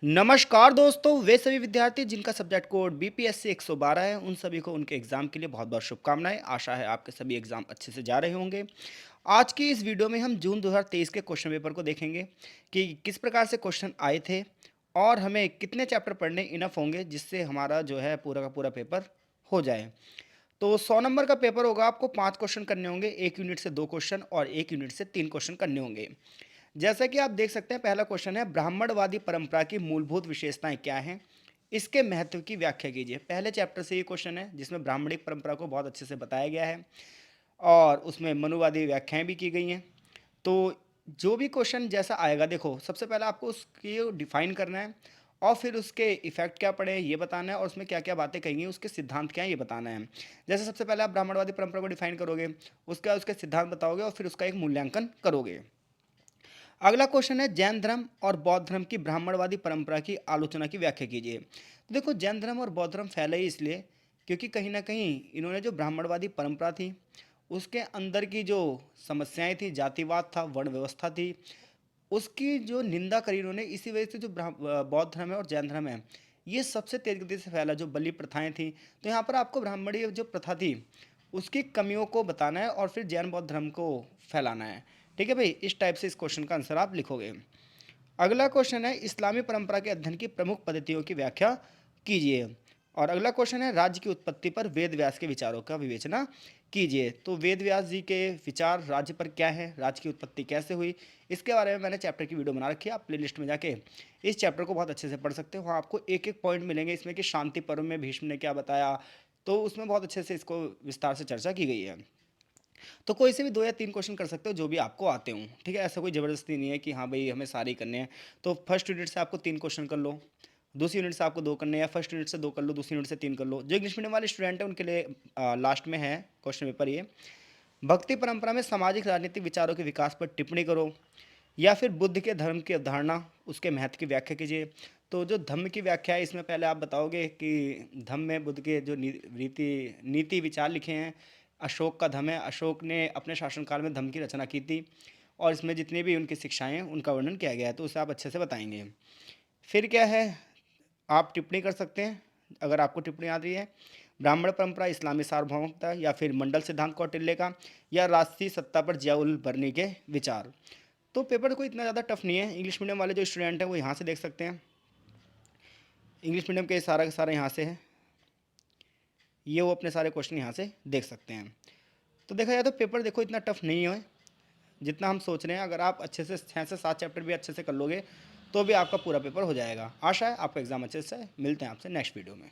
नमस्कार दोस्तों, वे सभी विद्यार्थी जिनका सब्जेक्ट कोड बीपीएससी 112 है, उन सभी को उनके एग्ज़ाम के लिए बहुत-बहुत शुभकामनाएँ। आशा है आपके सभी एग्ज़ाम अच्छे से जा रहे होंगे। आज की इस वीडियो में हम जून 2023 के क्वेश्चन पेपर को देखेंगे कि किस प्रकार से क्वेश्चन आए थे और हमें कितने चैप्टर पढ़ने इनफ होंगे जिससे हमारा जो है पूरा का पूरा पेपर हो जाए। तो 100 नंबर का पेपर होगा, आपको 5 क्वेश्चन करने होंगे, 1 यूनिट से 2 क्वेश्चन और 1 यूनिट से 3 क्वेश्चन करने होंगे। जैसा कि आप देख सकते हैं, पहला क्वेश्चन है ब्राह्मणवादी परंपरा की मूलभूत विशेषताएं क्या हैं, इसके महत्व की व्याख्या कीजिए। पहले चैप्टर से ये क्वेश्चन है जिसमें ब्राह्मणिक परंपरा को बहुत अच्छे से बताया गया है और उसमें मनुवादी व्याख्याएं भी की गई हैं। तो जो भी क्वेश्चन जैसा आएगा, देखो सबसे पहले आपको उसकी डिफाइन करना है और फिर उसके इफेक्ट क्या पड़े ये बताना है और उसमें क्या क्या बातें कही हैं, उसके सिद्धांत क्या हैं ये बताना है। जैसे सबसे पहले आप ब्राह्मणवादी परंपरा को डिफाइन करोगे, उसके बाद उसके सिद्धांत बताओगे और फिर उसका एक मूल्यांकन करोगे। अगला क्वेश्चन है जैन धर्म और बौद्ध धर्म की ब्राह्मणवादी परंपरा की आलोचना की व्याख्या कीजिए। तो देखो, जैन धर्म और बौद्ध धर्म फैले ही इसलिए क्योंकि कहीं ना कहीं इन्होंने जो ब्राह्मणवादी परंपरा थी उसके अंदर की जो समस्याएं थी, जातिवाद था, वर्ण व्यवस्था थी, उसकी जो निंदा करी इन्होंने। इसी वजह से जो बौद्ध धर्म है और जैन धर्म है, ये सबसे तेज गति से फैला। जो बलि प्रथाएं थी, तो यहाँ पर आपको ब्राह्मणीय जो प्रथा थी उसकी कमियों को बताना है और फिर जैन बौद्ध धर्म को फैलाना है। ठीक है भाई, इस टाइप से इस क्वेश्चन का आंसर आप लिखोगे। अगला क्वेश्चन है इस्लामी परंपरा के अध्ययन की प्रमुख पद्धतियों की व्याख्या कीजिए। और अगला क्वेश्चन है राज्य की उत्पत्ति पर वेद व्यास के विचारों का विवेचना कीजिए। तो वेद व्यास जी के विचार राज्य पर क्या है, राज्य की उत्पत्ति कैसे हुई, इसके बारे में मैंने चैप्टर की वीडियो बना रखी है। आप प्लेलिस्ट में जाके इस चैप्टर को बहुत अच्छे से पढ़ सकते हो। वहाँ आपको एक एक पॉइंट मिलेंगे इसमें कि शांति पर्व में भीष्म ने क्या बताया, तो उसमें बहुत अच्छे से इसको विस्तार से चर्चा की गई है। तो कोई से भी 2 या 3 क्वेश्चन कर सकते हो जो भी आपको आते हों। ठीक है, ऐसा कोई ज़बरदस्ती नहीं है कि हाँ भाई हमें सारे ही करने हैं। तो फर्स्ट यूनिट से आपको 3 क्वेश्चन कर लो, दूसरी यूनिट से आपको 2 करने हैं, या फर्स्ट यूनिट से 2 कर लो, दूसरी यूनिट से 3 कर लो। जो इंग्लिश मीडियम वाले स्टूडेंट हैं उनके लिए लास्ट में है क्वेश्चन पेपर ये। भक्ति परंपरा में सामाजिक राजनीतिक विचारों के विकास पर टिप्पणी करो, या फिर बुद्ध के धर्म की अवधारणा, उसके महत्व की व्याख्या कीजिए। तो जो धम्म की व्याख्या है, इसमें पहले आप बताओगे कि धम्म में बुद्ध के जो रीति नीति विचार लिखे हैं। अशोक का धम्म है, अशोक ने अपने शासनकाल में धम्म की रचना की थी और इसमें जितनी भी उनकी शिक्षाएं हैं उनका वर्णन किया गया है, तो उसे आप अच्छे से बताएंगे। फिर क्या है, आप टिप्पणी कर सकते हैं अगर आपको टिप्पणी आ रही है। ब्राह्मण परंपरा, इस्लामी सार्वभौमिकता, या फिर मंडल सिद्धांत कौटिल्य का, या राष्ट्रीय सत्ता पर जियाउल बर्नी के विचार। तो पेपर कोई इतना ज़्यादा टफ नहीं है। इंग्लिश मीडियम वाले जो स्टूडेंट हैं वो यहाँ से देख सकते हैं। इंग्लिश मीडियम के सारा का सारा यहाँ से है, ये वो अपने सारे क्वेश्चन यहाँ से देख सकते हैं। तो देखा जाए तो पेपर देखो इतना टफ नहीं है जितना हम सोच रहे हैं। अगर आप अच्छे से 6 से 7 चैप्टर भी अच्छे से कर लोगे तो भी आपका पूरा पेपर हो जाएगा। आशा है आपका एग्ज़ाम अच्छे से। मिलते हैं आपसे नेक्स्ट वीडियो में।